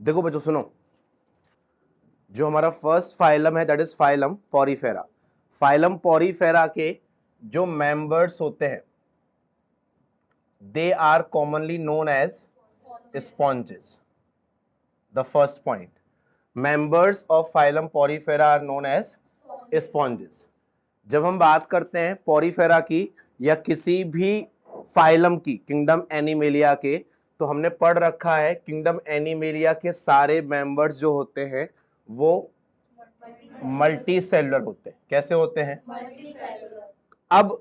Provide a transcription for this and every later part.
देखो बच्चों सुनो, जो हमारा फर्स्ट फाइलम है that is phylum Porifera. Phylum Porifera के जो मेंबर्स होते हैं they are commonly known as sponges. The first point, members of phylum Porifera are known as sponges. जब हम बात करते हैं पॉरीफेरा की या किसी भी फाइलम की, किंगडम एनिमेलिया के, तो हमने पढ़ रखा है किंगडम एनिमेलिया के सारे मेंबर्स जो होते हैं वो मल्टी सेलुलर होते हैं। कैसे होते हैं? अब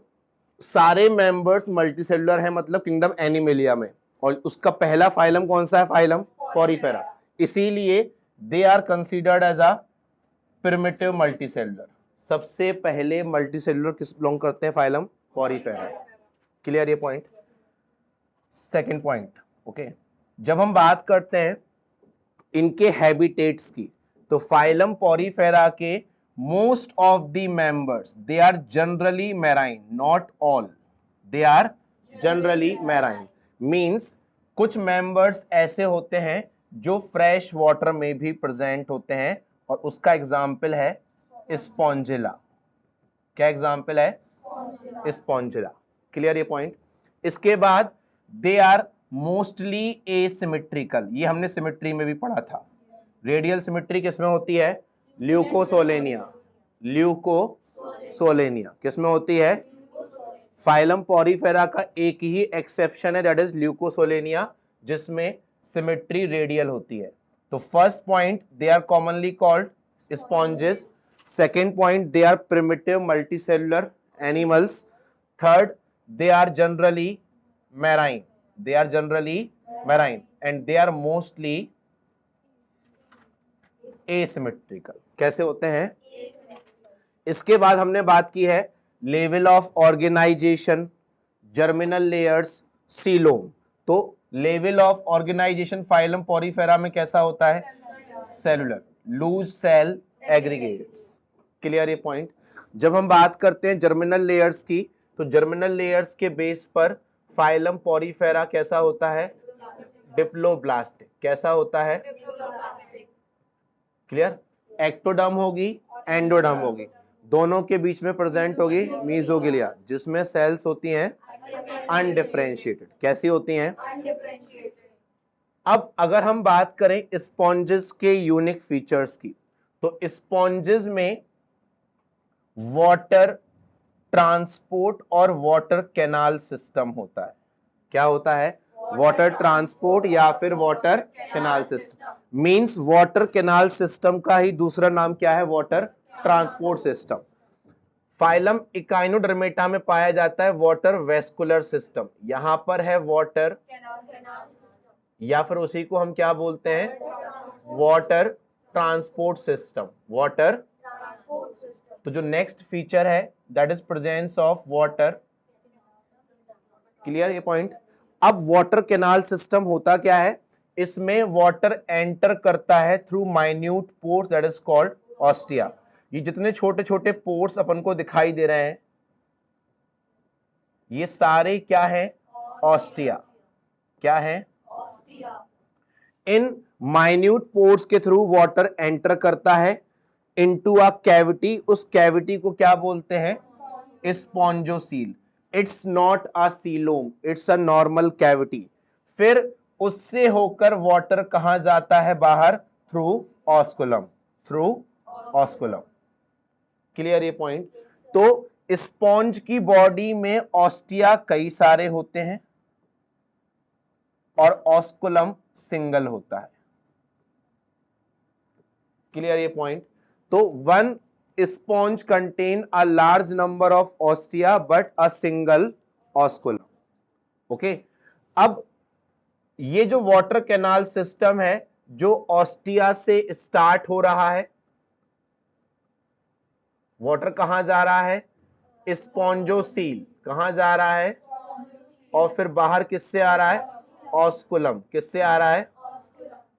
सारे मेंबर्स मल्टी सेलुलर हैं मतलब किंगडम एनिमेलिया में, और उसका पहला फाइलम कौन सा है? Phylum Porifera. इसीलिए they are considered as a primitive multicellular. सबसे पहले मल्टीसेलुलर किस बिलोंग करते हैं? Phylum Porifera. क्लियर ये पॉइंट? सेकंड पॉइंट, ओके, जब हम बात करते हैं इनके हैबिटेट्स की, तो फाइलम पॉरीफेरा के most of the members they are generally marine, not all, they are generally marine. Means कुछ मेंबर्स ऐसे होते हैं जो फ्रेश वाटर में भी प्रेजेंट होते हैं, और उसका एग्जाम्पल है स्पॉन्जिला। क्या एग्जाम्पल है? स्पॉन्जिला। क्लियर ये पॉइंट? इसके बाद दे आर मोस्टली एसिमेट्रिकल। ये हमने सिमेट्री में भी पढ़ा था। रेडियल सिमेट्री किसमें होती है? ल्यूकोसोलेनिया। ल्यूकोसोलेनिया किसमें होती है? फाइलम पॉरीफेरा का एक ही एक्सेप्शन है दैट इज ल्यूकोसोलेनिया, जिसमें सिमेट्री रेडियल होती है। तो first point, they are commonly called sponges. Second point, they are primitive multicellular animals. Third, they are generally marine, they are generally marine and they are mostly asymmetrical। कैसे होते हैं? इसके बाद हमने बात की है level of organization, germinal layers, coelom. तो level of organization phylum Porifera में कैसा होता है? Cellular, loose cell aggregates. Clear ये पॉइंट? जब हम बात करते हैं जर्मिनल लेयर्स की, तो जर्मिनल लेयर्स के बेस पर फाइलम पॉरीफेरा कैसा होता है? डिप्लोब्लास्टिक। कैसा होता है? क्लियर? एक्टोडर्म होगी, एंडोडर्म होगी, दोनों के बीच में प्रेजेंट होगी मीजोगिलिया, जिसमें सेल्स होती हैं अनडिफरेंशिएटेड। कैसी होती हैं? अब अगर हम बात करें स्पॉन्जेस के यूनिक फीचर्स की, तो स्पॉन्जेस में वाटर ट्रांसपोर्ट और वाटर कैनाल सिस्टम होता है। क्या होता है? वाटर ट्रांसपोर्ट या फिर water canal system. Means water canal system का ही दूसरा नाम क्या है? Water transport system. Phylum Echinodermata में पाया जाता है वाटर वेस्कुलर सिस्टम। यहां पर है वाटर, या फिर उसी को हम क्या बोलते हैं? Water transport system. वाटर, तो जो नेक्स्ट फीचर है that is presence of water. Clear ये पॉइंट? अब वाटर कैनाल सिस्टम होता क्या है? इसमें वाटर एंटर करता है through minute pores that is called ostia. ये जितने छोटे छोटे पोर्स अपन को दिखाई दे रहे हैं ये सारे क्या है? ऑस्टिया। क्या है? इन माइन्यूट पोर्स के थ्रू वाटर एंटर करता है इनटू अ कैविटी। उस कैविटी को क्या बोलते हैं? Spongocoel. It's not a coelom, it's a normal cavity. फिर उससे होकर वाटर कहां जाता है? बाहर, through osculum. Through osculum. Clear ये पॉइंट? तो स्पॉन्ज की बॉडी में ऑस्टिया कई सारे होते हैं और ऑस्कुलम सिंगल होता है। क्लियर ये पॉइंट? तो one sponge contain a large number of ostia but a single osculum. Okay, अब ये जो वाटर कैनाल सिस्टम है जो ऑस्टिया से स्टार्ट हो रहा है, वाटर कहां जा रहा है? स्पॉन्जोसील। कहां जा रहा है? और फिर बाहर किससे आ रहा है? ऑस्कुलम। किससे आ रहा है?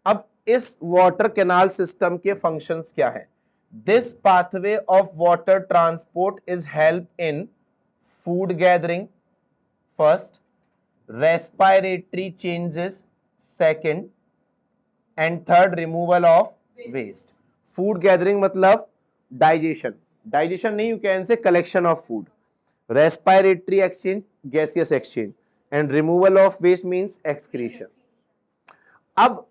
अब इस वाटर कैनाल सिस्टम के फंक्शंस क्या है? This pathway of water transport is help in food gathering first, respiratory changes second, and third removal of waste. Food gathering मतलब डाइजेशन, डाइजेशन नहीं, you can say collection of food. Respiratory exchange, gaseous exchange, and removal of waste means excretion. अब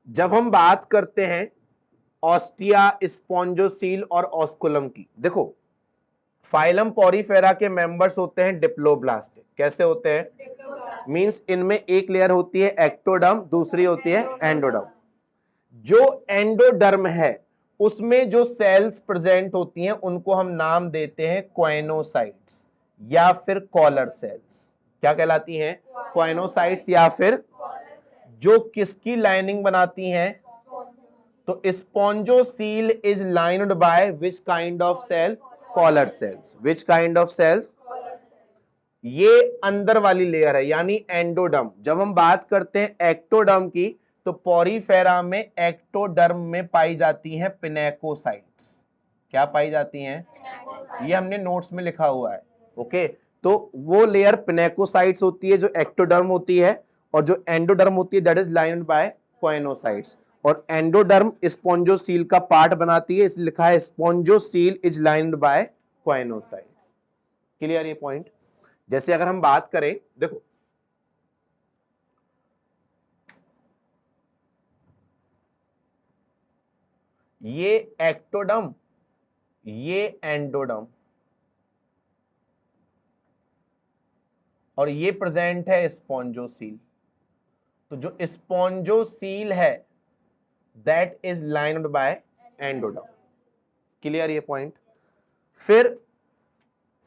जब हम बात करते हैं ostia, spongocoel और osculum की, देखो फाइलम पॉरीफेरा के मेंबर्स होते हैं डिप्लोब्लास्ट। कैसे होते हैं? मींस इनमें एक लेयर होती है एक्टोडर्म, दूसरी होती है एंडोडर्म। जो एंडोडर्म है उसमें जो सेल्स प्रेजेंट होती हैं उनको हम नाम देते हैं क्वाइनोसाइट्स या फिर कॉलर सेल्स। क्या कहलाती हैं? क्वाइनोसाइट्स या फिर, जो किसकी लाइनिंग बनाती हैं? तो spongocoel is lined by which kind of cell? Collar cells. Which kind of cells? ये अंदर वाली लेयर है यानी एंडोडर्म। जब हम बात करते हैं एक्टोडर्म की, तो पॉरीफेरा में एक्टोडर्म में पाई जाती हैं पिनेकोसाइट्स। क्या पाई जाती हैं? ये हमने नोट्स में लिखा हुआ है। ओके, तो वो लेयर पिनेकोसाइट्स होती है जो एक्टोडर्म होती है, और जो एंडोडर्म होती है that is lined by choanocytes. और एंडोडर्म स्पॉन्जोसील का पार्ट बनाती है, इसलिए लिखा है spongocoel is lined by choanocytes. Clear ये पॉइंट? जैसे अगर हम बात करें, देखो ये एक्टोडर्म, ये एंडोडर्म, और ये प्रेजेंट है स्पॉन्जोसील। तो जो स्पॉन्जोसील है that is lined by endoderm. Clear ये पॉइंट? फिर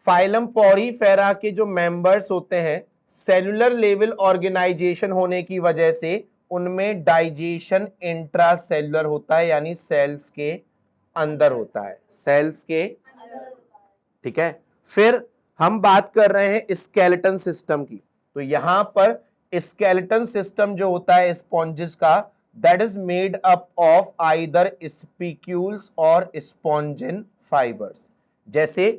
फाइलम पॉरीफेरा के जो मेंबर्स होते हैं, सेलुलर लेवल ऑर्गेनाइजेशन होने की वजह से उनमें डाइजेशन इंट्रासेलुलर होता है, यानी सेल्स के अंदर होता है, सेल्स के, ठीक है। फिर हम बात कर रहे हैं स्केलेटन सिस्टम की, तो यहां पर स्केलेटन सिस्टम जो होता है स्पॉन्जेस का, that is made up of either spicules और स्पॉन्जिन फाइबर्स। जैसे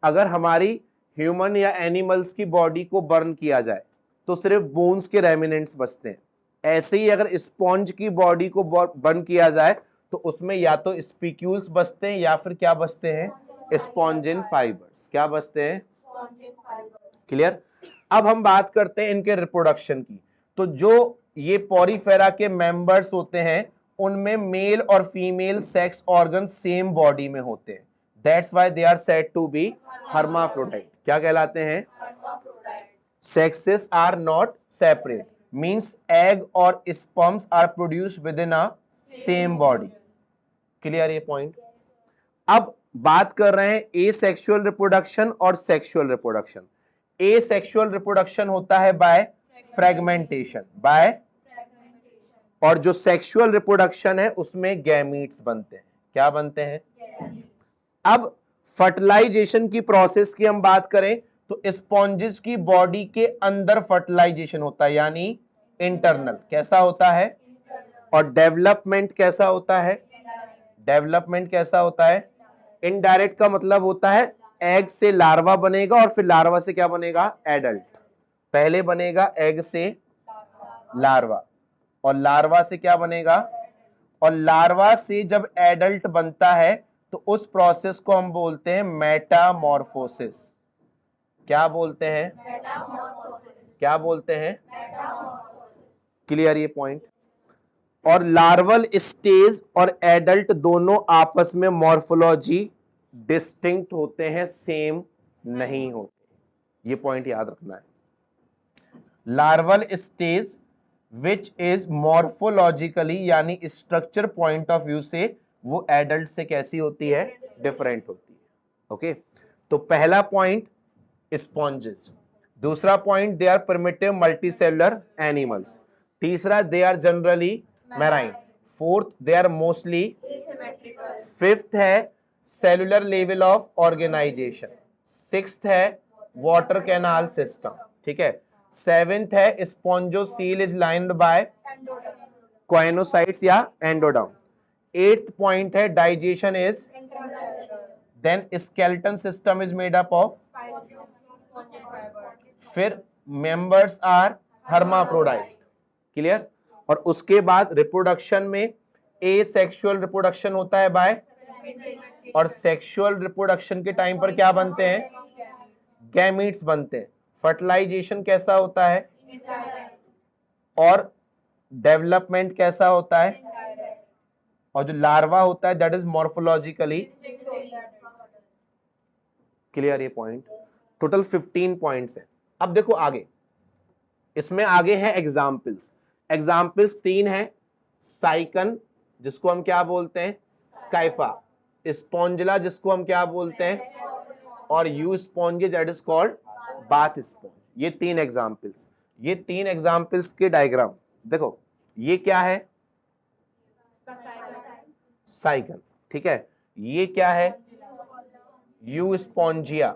अगर हमारी ह्यूमन या एनिमल्स की बॉडी को बर्न किया जाए तो सिर्फ बोन्स के रेमिनेंट्स बचते हैं, ऐसे ही अगर स्पॉन्ज की बॉडी को बर्न किया जाए तो उसमें या तो स्पिक्यूल्स बचते हैं या फिर क्या बचते हैं? Spongin fibres. क्या बचते हैं? क्लियर? अब हम बात करते हैं इनके रिप्रोडक्शन की। तो जो ये पॉरीफेरा के मेंबर्स होते हैं उनमें मेल और female sex organ same body में होते हैं, that's why they are said to be hermaphrodite. क्या कहलाते हैं? sexes are not separate, means egg or sperms are produced within a same body. Clear ये पॉइंट? अब बात कर रहे हैं एसेक्सुअल रिप्रोडक्शन और सेक्सुअल रिप्रोडक्शन। एसेक्सुअल रिप्रोडक्शन होता है बाय फ्रेगमेंटेशन, बाय, और जो सेक्सुअल रिप्रोडक्शन है उसमें गैमीट्स बनते हैं। क्या बनते हैं? अब फर्टिलाइजेशन की प्रोसेस की हम बात करें तो स्पॉन्जेस की बॉडी के अंदर फर्टिलाइजेशन होता है यानी इंटरनल। कैसा होता है? और डेवलपमेंट कैसा होता है? डेवलपमेंट कैसा होता है? इनडायरेक्ट का मतलब होता है एग से लार्वा बनेगा और फिर लार्वा से क्या बनेगा? एडल्ट। पहले बनेगा एग से लार्वा, और लार्वा से क्या बनेगा? और लार्वा से जब एडल्ट बनता है तो उस प्रोसेस को हम बोलते हैं मेटामॉर्फोसिस। क्या बोलते हैं? क्या बोलते हैं? क्लियर ये पॉइंट? और लार्वल स्टेज और एडल्ट दोनों आपस में मॉर्फोलॉजी डिस्टिंक्ट होते हैं, सेम नहीं होते। ये पॉइंट याद रखना है। Larval stage which is morphologically यानी स्ट्रक्चर पॉइंट ऑफ व्यू से वो एडल्ट से कैसी होती है? डिफरेंट होती है। ओके, तो पहला पॉइंट स्पॉन्जेस, दूसरा point they are primitive multicellular animals, तीसरा they are generally marine, fourth they are mostly, fifth है cellular level of organization, sixth है वाटर कैनाल सिस्टम, ठीक है, सेवेंथ है spongocoel is lined by choanocytes या endoderm, eighth point है digestion is, then skeleton system is made up of, फिर members are hermaphrodite. Clear? और उसके बाद रिप्रोडक्शन में ए सेक्सुअल रिप्रोडक्शन होता है बाय, और सेक्सुअल रिप्रोडक्शन के टाइम पर क्या बनते हैं, गैमीट्स बनते हैं। फर्टिलाइजेशन कैसा होता है, और डेवलपमेंट कैसा होता है, और जो लार्वा होता है दैट इज मॉर्फोलॉजिकली क्लियर। ये पॉइंट टोटल 15 पॉइंट्स है। अब देखो आगे, इसमें आगे है एग्जाम्पल्स। एग्जाम्पल्स 3 है, साइकन जिसको हम क्या बोलते हैं, स्काइफा, स्पॉन्जिला जिसको हम क्या बोलते हैं, और you sponge that is called bath sponge. ये 3 एग्जाम्पल्स, ये 3 एग्जाम्पल्स के डायग्राम देखो। ये क्या है, साइकन, ठीक है। ये क्या है, यू स्पॉन्जिया,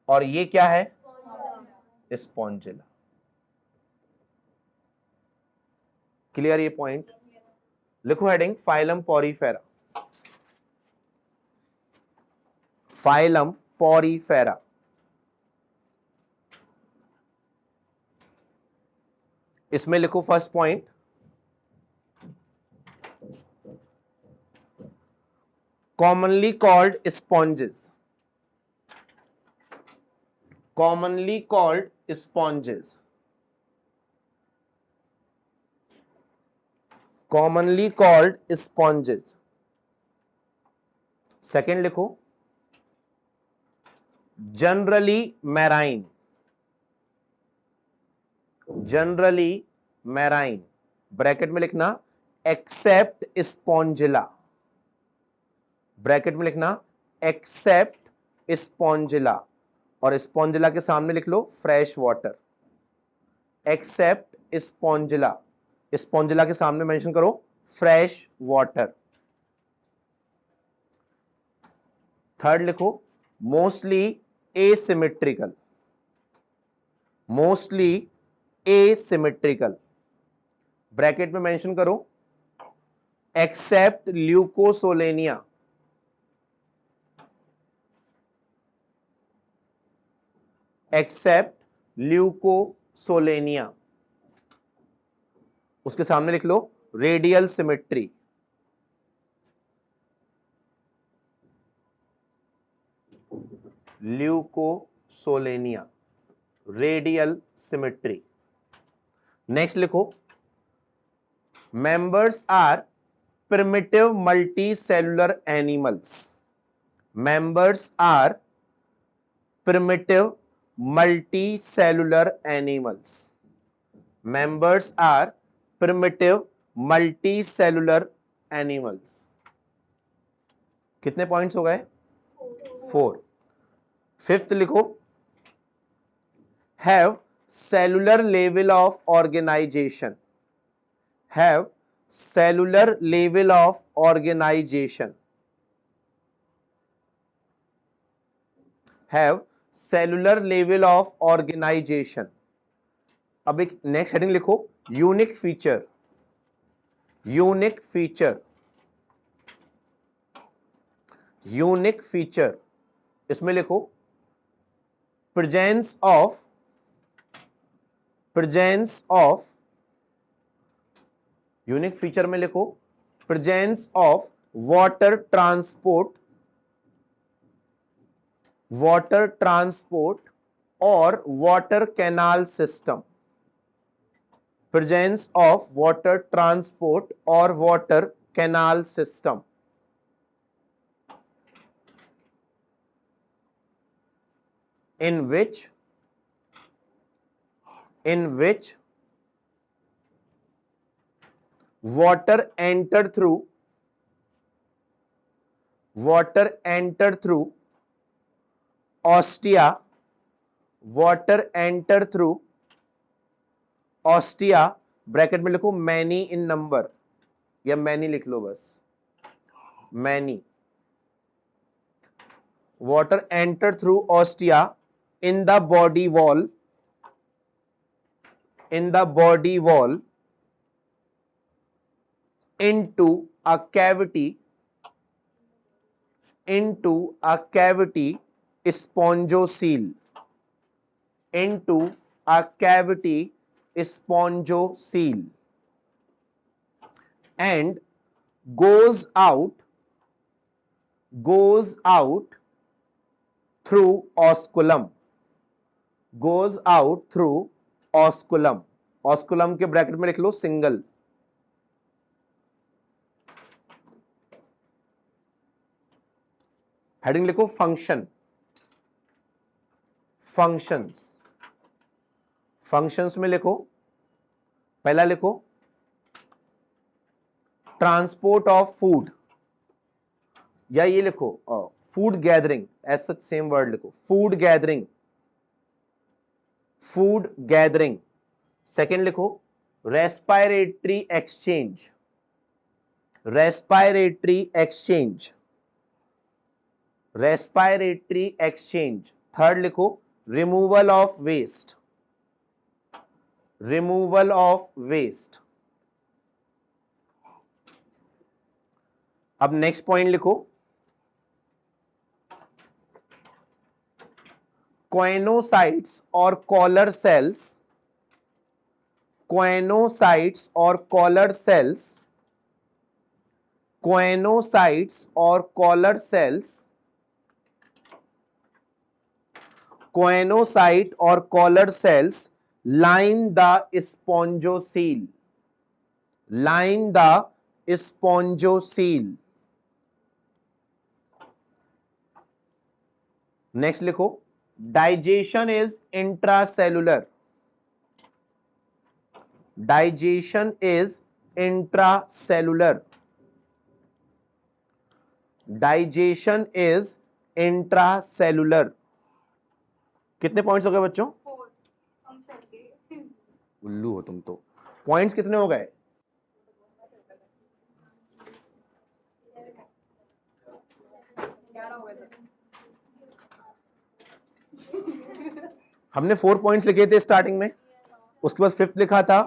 और ये क्या है, स्पॉन्जिला। क्लियर ये पॉइंट। लिखो heading phylum Porifera, phylum Porifera. इसमें लिखो first point, commonly called sponges, commonly called sponges, commonly called sponges। Second लिखो generally marine, generally marine, bracket में लिखना except spongilla, ब्रैकेट में लिखना एक्सेप्ट स्पॉन्जिला, और स्पॉन्जिला के सामने लिख लो fresh water, except Spongilla, Spongilla के सामने मेंशन करो फ्रेश वाटर। थर्ड लिखो mostly asymmetrical, mostly asymmetrical, bracket में मेंशन करो एक्सेप्ट ल्यूकोसोलेनिया, एक्सेप्ट ल्यूकोसोलेनिया। उसके सामने लिख लो radial symmetry, Leucosolenia, radial symmetry. Next लिखो members are primitive multicellular animals, members are primitive multicellular animals, members are primitive multicellular animals। कितने points हो गए, 4। फिफ्थ लिखो have cellular level of organization, have cellular level of organization, have cellular level of organization। अब एक next heading लिखो unique feature, unique feature, unique feature. इसमें लिखो presence of, presence of, unique feature में लिखो presence of water transport, water transport और water canal system, presence of water transport और water canal system. in which water enter through ostia, water enter through ostia, bracket में लिखो many in number, या many लिख लो बस, many. Water enter through ostia in the body wall, in the body wall into a cavity, into a cavity spongocoel, into a cavity spongocele and goes out through osculum, goes out through osculum. osculum के bracket में लिख लो single. Heading लिखो function, functions. Functions में लिखो, पहला लिखो transport of food, या ये लिखो फूड गैदरिंग, ऐसा सेम वर्ड लिखो, food gathering, food gathering. Second लिखो respiratory exchange, respiratory exchange, respiratory exchange. Third लिखो removal of waste, removal of waste. अब नेक्स्ट पॉइंट लिखो क्वेनोसाइट्स और कॉलर सेल्स, क्वेनोसाइट्स और कॉलर सेल्स, क्वेनोसाइट्स और collar cells, choanocyte और collar cells line the spongocoel, line the spongocoel. Next लिखो digestion is intracellular, digestion is intracellular, digestion is intracellular. कितने points हो गए बच्चों? उल्लू हो तुम तो. पॉइंट्स कितने हो गए? हमने 4 पॉइंट्स लिखे थे स्टार्टिंग में, उसके बाद फिफ्थ लिखा था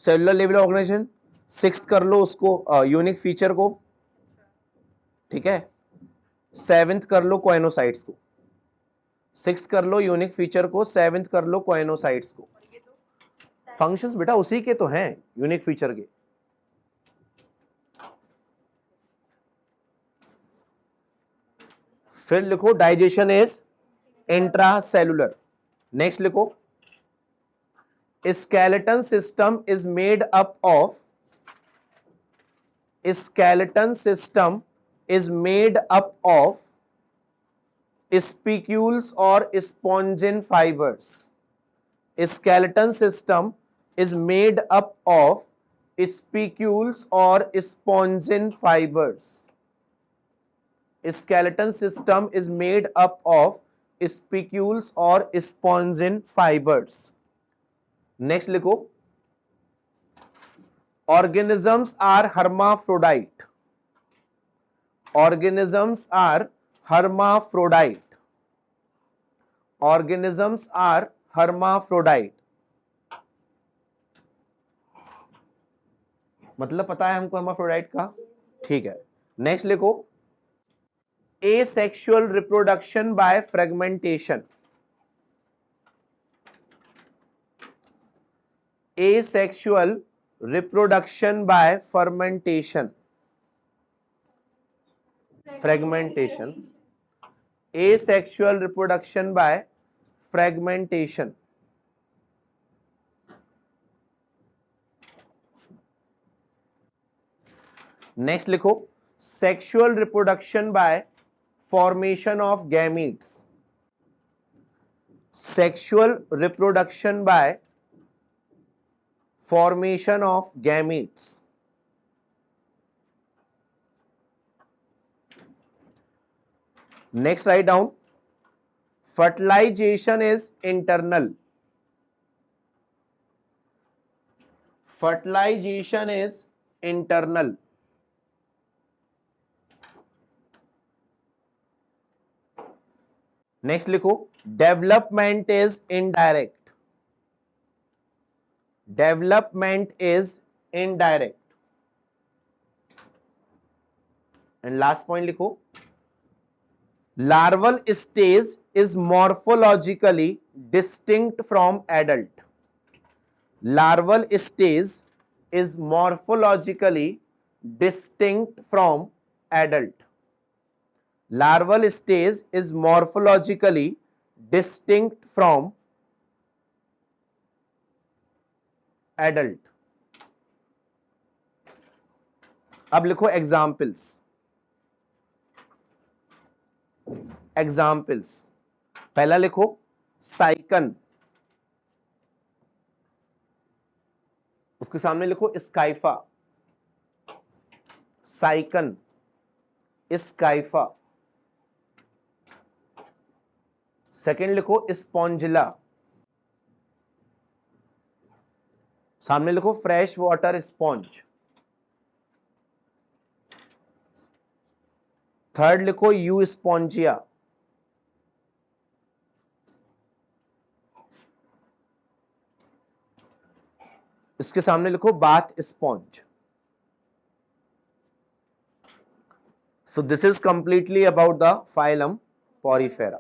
सेलुलर लेवल ऑर्गेनाइजेशन, सिक्स्थ कर लो उसको यूनिक फीचर को, ठीक है, सेवेंथ कर लो क्वेनोसाइट्स को, सिक्स्थ कर लो यूनिक फीचर को, सेवेंथ कर लो क्वेनोसाइट्स को. फंक्शंस बेटा उसी के तो हैं, यूनिक फीचर के. फिर लिखो डाइजेशन इज इंट्रासेलुलर. नेक्स्ट लिखो skeleton system is made up of, skeleton system is made up of spicules or spongin fibers. Skeleton system is made up of spicules or spongin fibers. Skeleton system is made up of spicules or spongin fibers. Next लिखो organisms are hermaphrodite, organisms are hermaphrodite, organisms are hermaphrodite. मतलब पता है हमको hermaphrodite का, ठीक है. Next लिखो asexual reproduction by fragmentation, asexual reproduction by fermentation, fragmentation, asexual reproduction by fragmentation. Next लिखो sexual reproduction by formation of gametes, sexual reproduction by formation of gametes. Next write down fertilization is internal, fertilization is internal. Next लिखो development is indirect, development is indirect. And last point लिखो larval stage is morphologically distinct from adult, larval stage is morphologically distinct from adult. Larval stage is morphologically distinct from adult. अब लिखो examples. Examples पहला लिखो साइकन, उसके सामने लिखो स्काइफा. साइकन, स्काइफा. Second लिखो Spongilla, सामने लिखो फ्रेश वाटर स्पॉन्ज. थर्ड लिखो यू स्पॉन्जिया. इसके सामने लिखो bath sponge. So this is completely about the phylum Porifera.